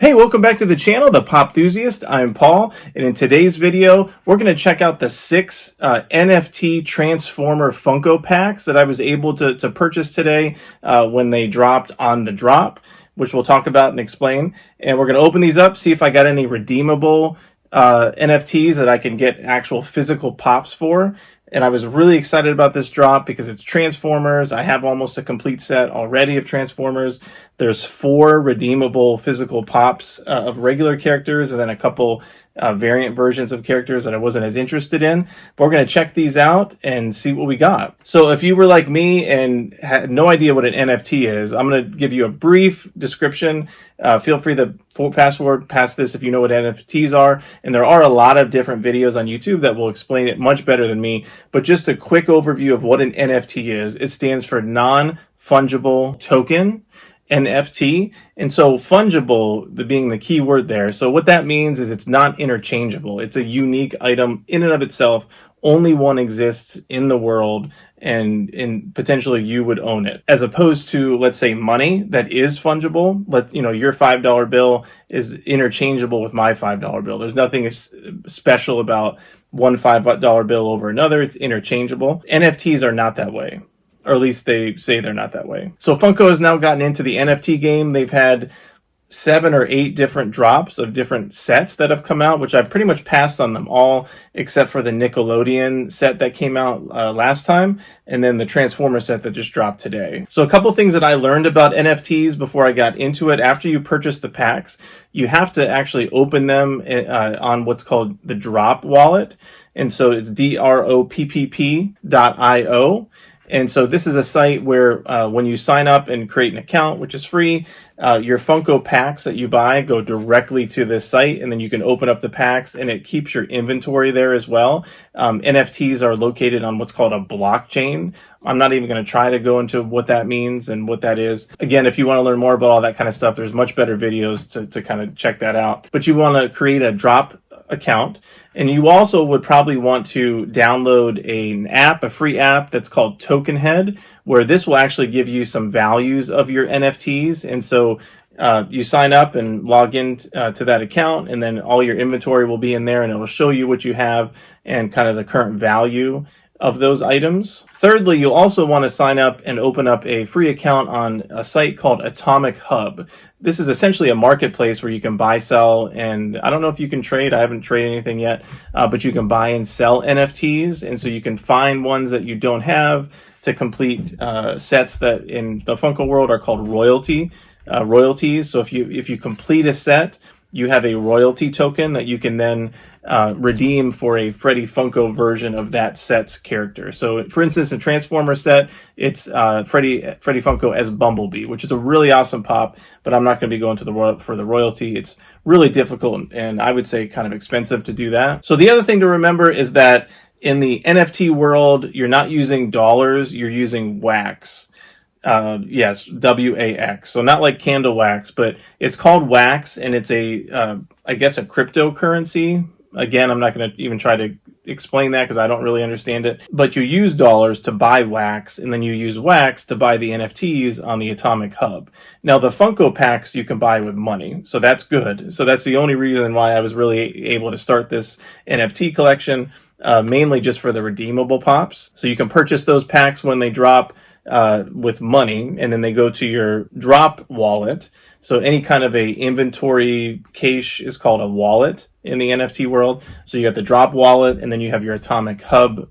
Hey, welcome back to the channel, the Popthusiast. I'm Paul, and in today's video, we're going to check out the 6 NFT Transformer Funko packs that I was able to purchase today when they dropped on the drop, which we'll talk about and explain. And we're going to open these up, see if I got any redeemable NFTs that I can get actual physical pops for. And I was really excited about this drop because it's Transformers. I have almost a complete set already of Transformers. There's 4 redeemable physical pops of regular characters and then a couple variant versions of characters that I wasn't as interested in. But we're going to check these out and see what we got. So if you were like me and had no idea what an NFT is, I'm going to give you a brief description. Feel free to fast forward past this if you know what NFTs are. And there are a lot of different videos on YouTube that will explain it much better than me. But just a quick overview of what an NFT is. It stands for non-fungible token. NFT. And so fungible, being the key word there. So what that means is it's not interchangeable. It's a unique item in and of itself. Only one exists in the world, and potentially you would own it. As opposed to, let's say, money that is fungible. Your $5 bill is interchangeable with my $5 bill. There's nothing special about one $5 bill over another. It's interchangeable. NFTs are not that way. Or at least they say they're not that way. So Funko has now gotten into the NFT game. They've had 7 or 8 different drops of different sets that have come out, which I've pretty much passed on them all, except for the Nickelodeon set that came out last time, and then the Transformer set that just dropped today. So a couple things that I learned about NFTs before I got into it. After you purchase the packs, you have to actually open them on what's called the Drop wallet. And so it's dropp.io. And so this is a site where when you sign up and create an account, which is free, your Funko packs that you buy go directly to this site, and then you can open up the packs and it keeps your inventory there as well. NFTs are located on what's called a blockchain. I'm not even going to try to go into what that means and what that is. Again, if you want to learn more about all that kind of stuff, there's much better videos to kind of check that out. But you want to create a drop account, and you also would probably want to download a free app that's called Token Head, where this will actually give you some values of your NFTs. And so you sign up and log in to that account, and then all your inventory will be in there, and it will show you what you have and kind of the current value of those items. Thirdly, you'll also want to sign up and open up a free account on a site called Atomic Hub. This is essentially a marketplace where you can buy, sell, and I don't know if you can trade. I haven't traded anything yet, but you can buy and sell NFTs. And so you can find ones that you don't have to complete sets that in the Funko world are called royalties. So if you complete a set, you have a royalty token that you can then redeem for a Freddy Funko version of that set's character. So, for instance, a Transformer set, it's Freddy Funko as Bumblebee, which is a really awesome pop, but I'm not going to be going to for the royalty. It's really difficult and I would say kind of expensive to do that. So the other thing to remember is that in the NFT world, you're not using dollars, you're using wax. Yes, WAX. So not like candle wax, but it's called wax, and it's I guess a cryptocurrency. Again, I'm not going to even try to explain that because I don't really understand it. But you use dollars to buy wax, and then you use wax to buy the NFTs on the Atomic Hub. Now, the Funko packs you can buy with money, so that's good. So that's the only reason why I was really able to start this NFT collection, mainly just for the redeemable pops. So you can purchase those packs when they drop with money, and then they go to your drop wallet. So any kind of a inventory cache is called a wallet in the NFT world. So you got the drop wallet, and then you have your Atomic Hub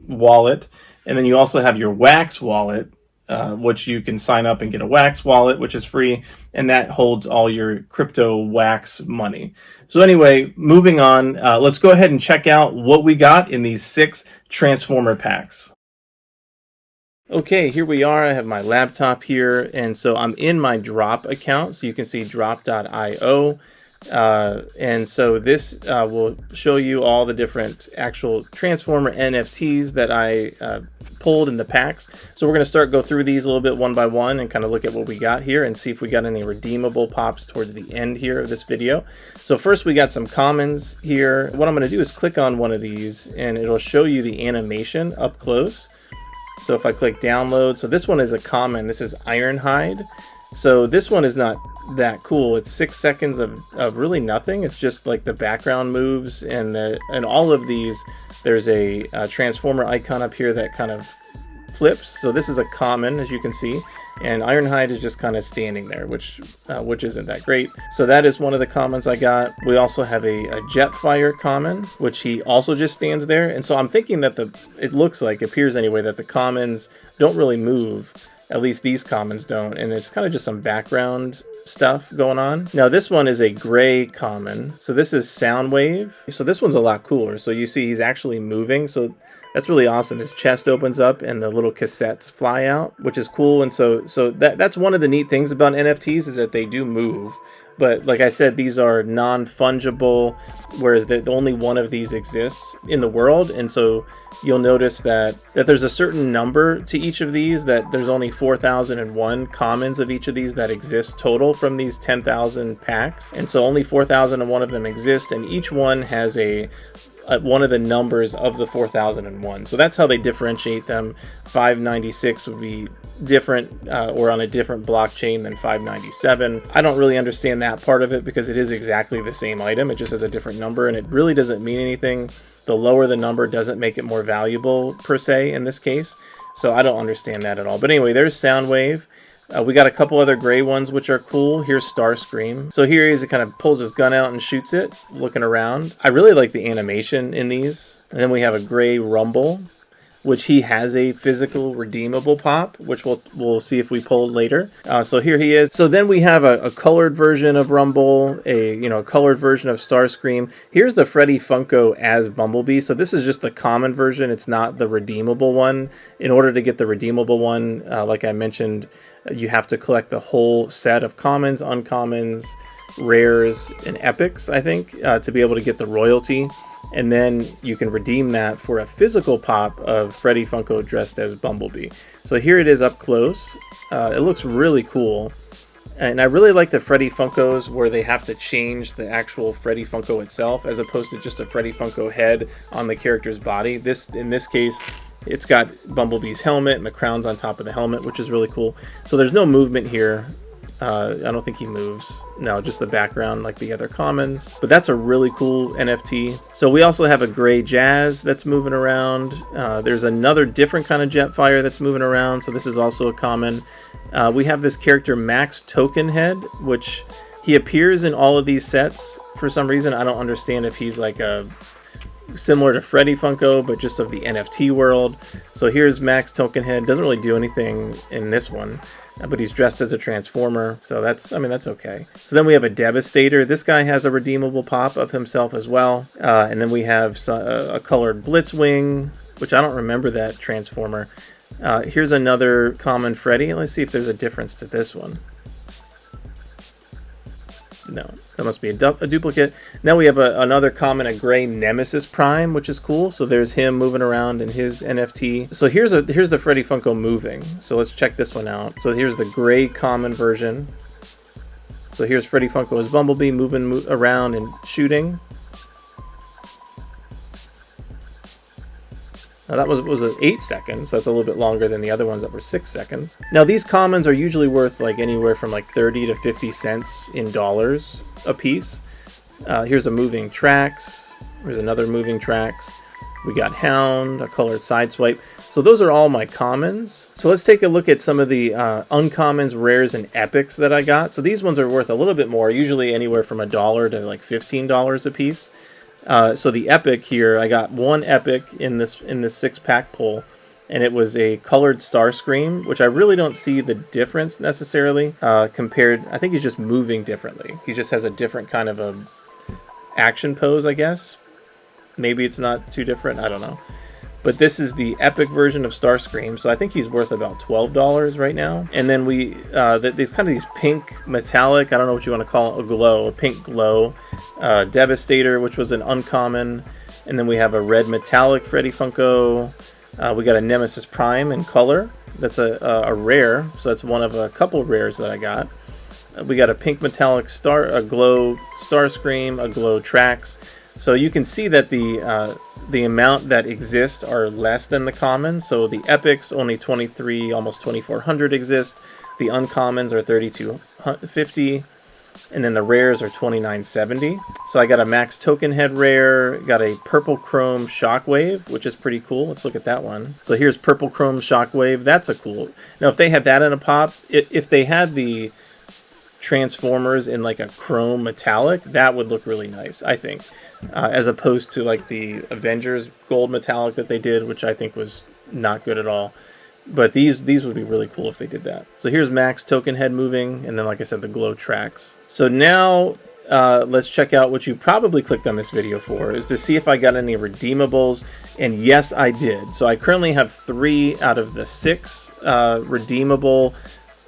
wallet, and then you also have your wax wallet, which you can sign up and get a wax wallet, which is free, and that holds all your crypto wax money. So anyway, moving on, let's go ahead and check out what we got in these 6 Transformer packs. Okay, here we are. I have my laptop here, and so I'm in my Drop account, so you can see drop.io. And so this will show you all the different actual Transformer NFTs that I pulled in the packs. So we're going to go through these a little bit one by one and kind of look at what we got here and see if we got any redeemable pops towards the end here of this video. So first we got some commons here. What I'm going to do is click on one of these, and it'll show you the animation up close. So if I click download, so this one is a common. This is Ironhide. So this one is not that cool. It's 6 seconds of really nothing. It's just like the background moves, and all of these, there's a transformer icon up here that kind of flips. So this is a common, as you can see, and Ironhide is just kind of standing there, which isn't that great. So that is one of the commons I got. We also have a Jetfire common, which he also just stands there. And so I'm thinking that it looks like, appears anyway, that the commons don't really move. At least these commons don't, and it's kind of just some background stuff going on. Now this one is a gray common, so this is Soundwave. So this one's a lot cooler. So you see he's actually moving, so that's really awesome. His chest opens up and the little cassettes fly out, which is cool. And so that's one of the neat things about NFTs, is that they do move. But like I said, these are non-fungible, whereas only one of these exists in the world. And so you'll notice that there's a certain number to each of these, that there's only 4,001 commons of each of these that exist total from these 10,000 packs. And so only 4,001 of them exist, and each one has one of the numbers of the 4,001. So that's how they differentiate them. 596 would be different or on a different blockchain than 597. I don't really understand that part of it, because it is exactly the same item. It just has a different number, and it really doesn't mean anything. The lower the number doesn't make it more valuable per se in this case. So I don't understand that at all. But anyway, there's Soundwave. We got a couple other gray ones which are cool. Here's Starscream. So here he is, he kind of pulls his gun out and shoots it, looking around. I really like the animation in these. And then we have a gray Rumble, which he has a physical redeemable pop, which we'll see if we pull later. So here he is. So then we have a colored version of Rumble, a colored version of Starscream. Here's the Freddy Funko as Bumblebee. So this is just the common version. It's not the redeemable one. In order to get the redeemable one, like I mentioned, you have to collect the whole set of commons, uncommons, rares, and epics, I think, to be able to get the royalty. And then you can redeem that for a physical pop of Freddy Funko dressed as Bumblebee. So here it is up close. It looks really cool. And I really like the Freddy Funkos where they have to change the actual Freddy Funko itself, as opposed to just a Freddy Funko head on the character's body. In this case, it's got Bumblebee's helmet and the crown's on top of the helmet, which is really cool. So there's no movement here. I don't think he moves. No, just the background like the other commons. But that's a really cool NFT. So we also have a gray Jazz that's moving around. There's another different kind of Jetfire that's moving around. So this is also a common. We have this character Max Tokenhead, which he appears in all of these sets for some reason. I don't understand if he's like similar to Freddy Funko, but just of the NFT world. So here's Max Tokenhead. Doesn't really do anything in this one, but he's dressed as a Transformer, so that's okay. So then we have a Devastator. This guy has a redeemable pop of himself as well. And then we have a colored Blitzwing, which I don't remember that Transformer. Here's another common Freddy. Let's see if there's a difference to this one. No, that must be a duplicate. Now we have another common, a gray Nemesis Prime, which is cool. So there's him moving around in his NFT. So here's the Freddy Funko moving. So let's check this one out. So here's the gray common version. So here's Freddy Funko as Bumblebee moving around and shooting. Now that was 8 seconds, so that's a little bit longer than the other ones that were 6 seconds. Now these commons are usually worth like anywhere from like 30 to 50 cents in dollars a piece. Here's a moving Trax. Here's another moving Trax. We got Hound, a colored Sideswipe. So those are all my commons. So let's take a look at some of the uncommons, rares, and epics that I got. So these ones are worth a little bit more, usually anywhere from $1 to like $15 a piece. So the epic here, I got one epic in this 6-pack pull, and it was a colored Starscream, which I really don't see the difference necessarily compared. I think he's just moving differently. He just has a different kind of a action pose, I guess. Maybe it's not too different. I don't know. But this is the epic version of Starscream, so I think he's worth about $12 right now. And then there's kind of these pink metallic, I don't know what you want to call it, a pink glow. Devastator, which was an uncommon. And then we have a red metallic Freddy Funko. We got a Nemesis Prime in color. That's a rare, so that's one of a couple rares that I got. We got a pink metallic a glow Starscream, a glow Trax. So you can see that the amount that exists are less than the common. So the epics, only 23, almost 2,400 exist. The uncommons are $32.50. And then the rares are $29.70. So I got a max token head rare, got a purple chrome shockwave, which is pretty cool. Let's look at that one. So here's purple chrome shockwave. That's a cool. Now if they had that in a pop, if they had the Transformers in like a chrome metallic, that would look really nice, I think, as opposed to like the Avengers gold metallic that they did, which I think was not good at all. But these would be really cool if they did that. So here's max token head moving, and then like I said, the glow tracks. So now let's check out what you probably clicked on this video for, is to see if I got any redeemables. And yes, I did. So I currently have 3 out of the 6 redeemable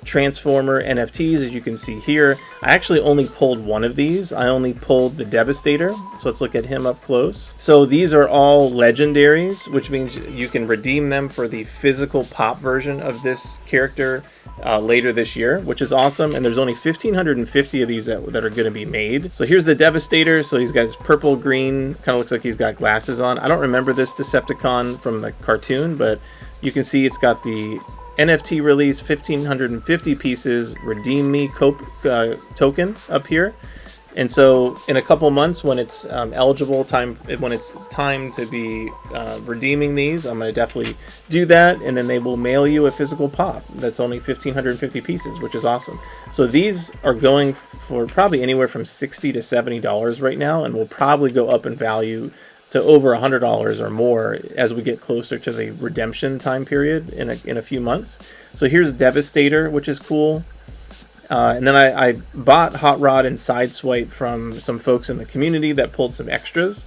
Transformer NFTs, as you can see here. I actually only pulled one of these. I only pulled the Devastator. So let's look at him up close. So these are all legendaries, which means you can redeem them for the physical pop version of this character later this year, which is awesome. And there's only 1,550 of these that are going to be made. So here's the Devastator. So he's got his purple green, kind of looks like he's got glasses on. I don't remember this Decepticon from the cartoon, but you can see it's got the NFT release, 1,550 pieces, redeem me token up here. And so in a couple months, when it's eligible when it's time to be redeeming these, I'm going to definitely do that. And then they will mail you a physical pop that's only 1,550 pieces, which is awesome. So these are going for probably anywhere from $60 to $70 right now, and will probably go up in value to over $100 or more as we get closer to the redemption time period in a few months. So here's Devastator, which is cool. And then I bought Hot Rod and Sideswipe from some folks in the community that pulled some extras.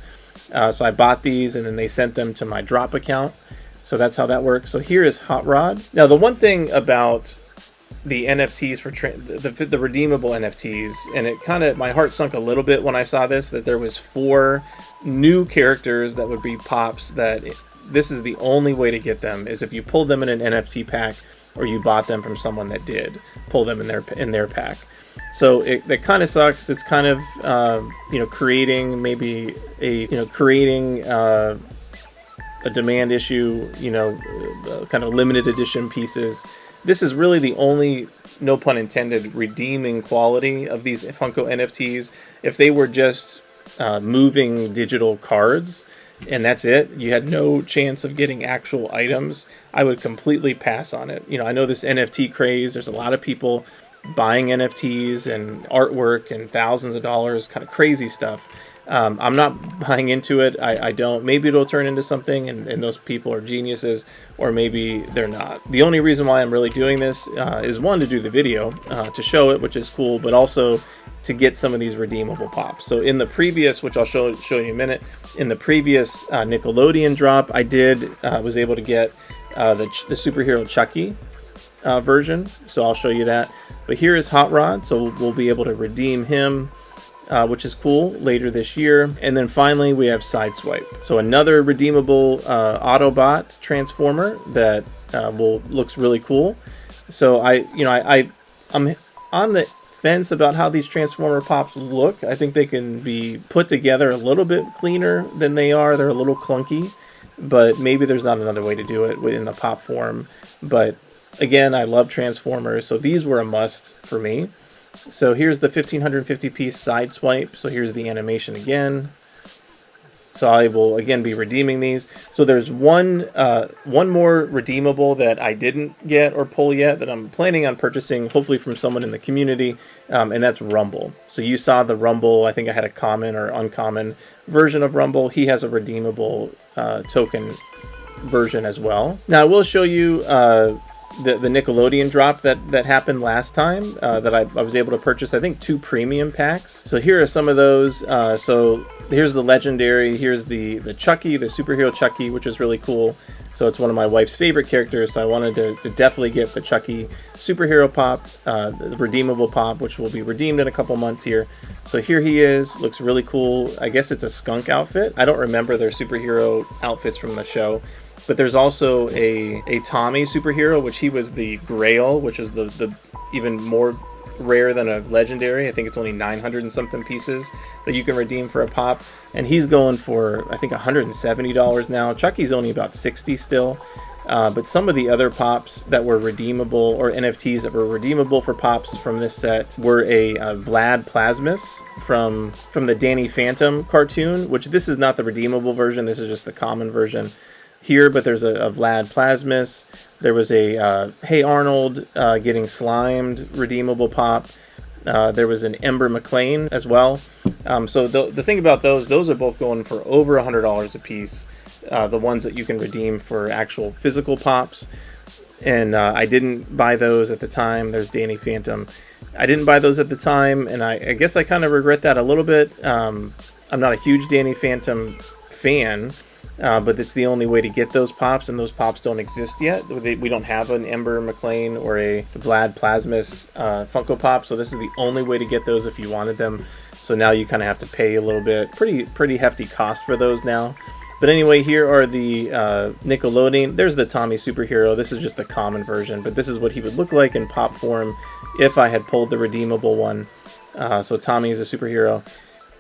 So I bought these, and then they sent them to my drop account. So that's how that works. So here is Hot Rod. Now the one thing about the NFTs for the redeemable NFTs, and it kind of, my heart sunk a little bit when I saw this, that there was 4 new characters that would be pops, that this is the only way to get them is if you pulled them in an NFT pack, or you bought them from someone that did pull them in their pack. So that kind of sucks. It's kind of creating maybe a demand issue, kind of limited edition pieces. This is really the only, no pun intended, redeeming quality of these Funko NFTs. If they were just moving digital cards and that's it, you had no chance of getting actual items, I would completely pass on it. I know this NFT craze, there's a lot of people buying NFTs and artwork and thousands of dollars, kind of crazy stuff. I'm not buying into it. I don't. Maybe it'll turn into something, and those people are geniuses, or maybe they're not. The only reason why I'm really doing this is, one, to do the video, to show it, which is cool, but also to get some of these redeemable pops. So in the previous, which I'll show you in a minute, in the previous Nickelodeon drop, I was able to get the superhero Chucky version. So I'll show you that. But here is Hot Rod, so we'll be able to redeem him, which is cool, later this year. And then finally we have Sideswipe. So another redeemable Autobot Transformer that looks really cool. So I'm on the fence about how these Transformer pops look. I think they can be put together a little bit cleaner than they are. They're a little clunky, but maybe there's not another way to do it within the pop form. But again, I love Transformers, so these were a must for me. So here's the 1,550 piece Sideswipe. So here's the animation again. So I will again be redeeming these. So there's one more redeemable that I didn't get or pull yet that I'm planning on purchasing, hopefully from someone in the community, and that's Rumble. So you saw the Rumble. I think I had a common or uncommon version of Rumble. He has a redeemable token version as well. Now I will show you the Nickelodeon drop that happened last time that I was able to purchase, I think, 2 premium packs. So here are some of those. So here's the legendary, here's the Chucky, the superhero Chucky, which is really cool. So it's one of my wife's favorite characters, so I wanted to definitely get the Chucky superhero pop, the redeemable pop, which will be redeemed in a couple months here. So here he is, looks really cool. I guess it's a skunk outfit. I don't remember their superhero outfits from the show. But there's also a Tommy superhero, which he was the Grail, which is the even more rare than a legendary. I think it's only 900 and something pieces that you can redeem for a pop. And he's going for, I think, $170 now. Chucky's only about $60 still. But some of the other pops that were redeemable, or NFTs that were redeemable for pops from this set, were a Vlad Plasmus from the Danny Phantom cartoon, which this is not the redeemable version, this is just the common version here, but there's a Vlad Plasmus. There was a Hey Arnold getting slimed redeemable pop. There was an Ember McLean as well. So the thing about those are both going for over $100 a piece. The ones that you can redeem for actual physical pops. And I didn't buy those at the time. There's Danny Phantom. I didn't buy those at the time, and I guess I kind of regret that a little bit. I'm not a huge Danny Phantom fan, but it's the only way to get those pops, and those pops don't exist yet. We don't have an Ember McLean or a Vlad Plasmus Funko Pop, so this is the only way to get those if you wanted them. So now you kind of have to pay a little bit, pretty hefty cost for those now. But anyway, here are the Nickelodeon. There's the Tommy Superhero. This is just the common version, but this is what he would look like in pop form if I had pulled the redeemable one. So Tommy is a superhero.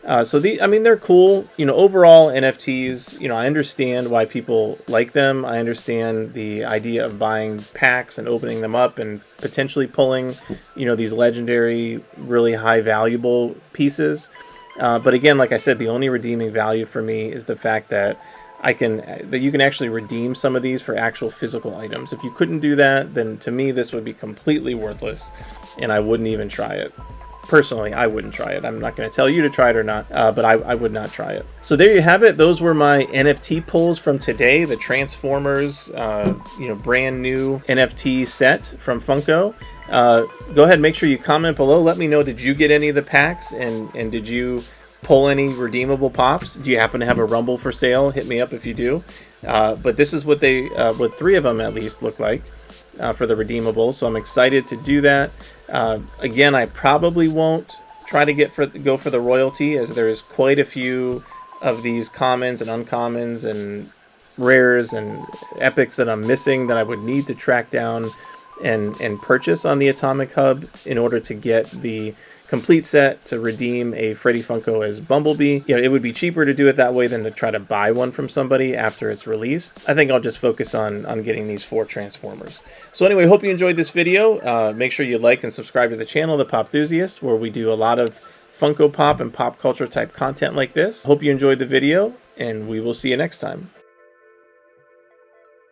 I mean, they're cool. You know, overall NFTs, you know, I understand why people like them. I understand the idea of buying packs and opening them up and potentially pulling, you know, these legendary, really high valuable pieces. But again, like I said, the only redeeming value for me is the fact that you can actually redeem some of these for actual physical items. If you couldn't do that, then to me this would be completely worthless, and I wouldn't even try it. Personally, I wouldn't try it. I'm not going to tell you to try it or not, but I would not try it. So there you have it. Those were my NFT pulls from today. The Transformers, you know, brand new NFT set from Funko. Go ahead, make sure you comment below. Let me know, did you get any of the packs, and did you pull any redeemable pops? Do you happen to have a Rumble for sale? Hit me up if you do. But this is what they, what 3 of them at least look like. For the redeemables, so I'm excited to do that. Again, I probably won't try to go for the royalty, as there's quite a few of these commons and uncommons and rares and epics that I'm missing that I would need to track down and purchase on the Atomic Hub in order to get the complete set to redeem a Freddy Funko as Bumblebee. You know, it would be cheaper to do it that way than to try to buy one from somebody after it's released. I think I'll just focus on getting these 4 Transformers. So anyway, hope you enjoyed this video. Make sure you like and subscribe to the channel, The Popthusiast, where we do a lot of Funko Pop and pop culture type content like this. Hope you enjoyed the video, and we will see you next time.